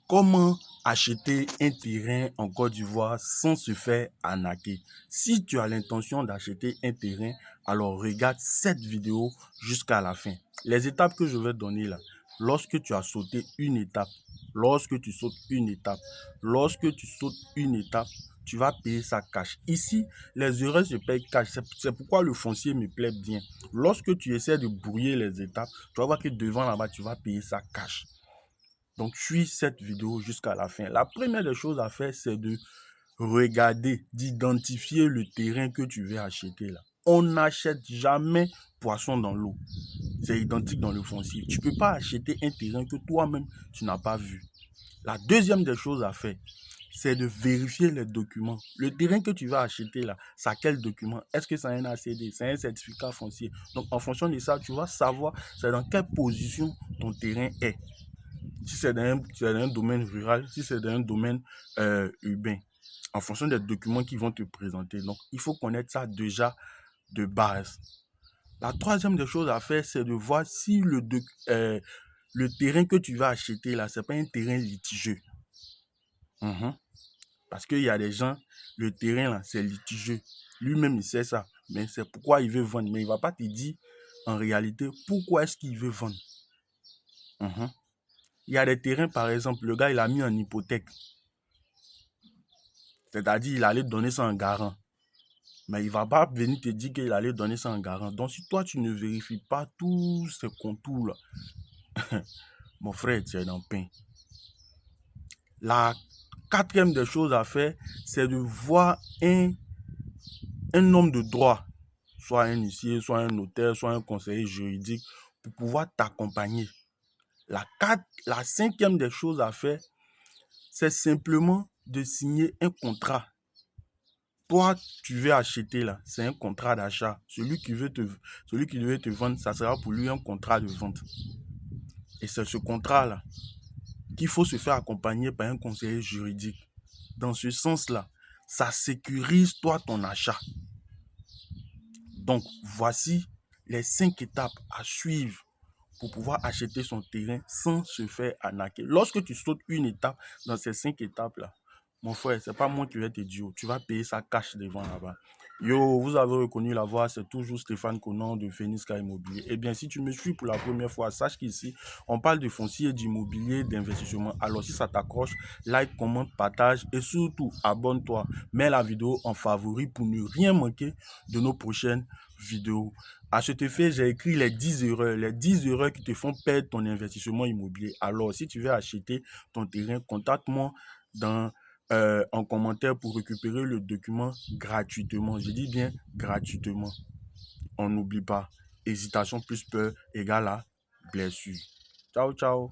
Comment acheter un terrain en Côte d'Ivoire sans se faire arnaquer? Si tu as l'intention d'acheter un terrain, alors regarde cette vidéo jusqu'à la fin. Les étapes que je vais donner là, lorsque tu as sauté une étape, lorsque tu sautes une étape, tu vas payer ça cash. Ici, les erreurs se payent cash. C'est pourquoi le foncier me plaît bien. Lorsque tu essaies de brouiller les étapes, tu vas voir que devant là-bas, tu vas payer ça cash. Donc, suis cette vidéo jusqu'à la fin. La première des choses à faire, c'est de regarder, d'identifier le terrain que tu veux acheter là. On n'achète jamais poisson dans l'eau. C'est identique dans le foncier. Tu ne peux pas acheter un terrain que toi-même, tu n'as pas vu. La deuxième des choses à faire, c'est de vérifier les documents. Le terrain que tu vas acheter là, ça a quel document? Est-ce que c'est un ACD? C'est un certificat foncier? Donc, en fonction de ça, tu vas savoir c'est dans quelle position ton terrain est. Si c'est dans un domaine rural, si c'est dans un domaine urbain, en fonction des documents qu'ils vont te présenter. Donc, il faut connaître ça déjà de base. La troisième des choses à faire, c'est de voir si le terrain que tu vas acheter là, c'est pas un terrain litigieux. Parce qu'il y a des gens, le terrain là, c'est litigieux. Lui-même, il sait ça. Mais c'est pourquoi il veut vendre. Mais il ne va pas te dire en réalité pourquoi est-ce qu'il veut vendre. Il y a des terrains, par exemple, le gars, il a mis en hypothèque. C'est-à-dire, il allait donner ça en garant. Mais il ne va pas venir te dire qu'il allait donner ça en garant. Donc, si toi, tu ne vérifies pas tous ces contours-là, mon frère, tu es dans le pain. La quatrième des choses à faire, c'est de voir un homme de droit, soit un huissier, soit un notaire, soit un conseiller juridique, pour pouvoir t'accompagner. La cinquième des choses à faire, c'est simplement de signer un contrat. Toi, tu veux acheter là, c'est un contrat d'achat. Celui qui veut te vendre, ça sera pour lui un contrat de vente. Et c'est ce contrat-là qu'il faut se faire accompagner par un conseiller juridique. Dans ce sens-là, ça sécurise toi ton achat. Donc, voici les 5 étapes à suivre pour pouvoir acheter son terrain sans se faire arnaquer. Lorsque tu sautes une étape dans ces 5 étapes-là, mon frère, c'est pas moi qui vais te dire, tu vas payer ça cash devant là-bas. Yo, vous avez reconnu la voix, c'est toujours Stéphane Conan de Phoenix Car Immobilier. Eh bien, si tu me suis pour la première fois, sache qu'ici, on parle de foncier, d'immobilier, d'investissement. Alors, si ça t'accroche, like, commente, partage et surtout, abonne-toi. Mets la vidéo en favori pour ne rien manquer de nos prochaines vidéos. À cet effet, j'ai écrit les 10 erreurs qui te font perdre ton investissement immobilier. Alors, si tu veux acheter ton terrain, contacte-moi en commentaire pour récupérer le document gratuitement. Je dis bien gratuitement. On n'oublie pas, hésitation plus peur égale à blessure. Ciao, ciao.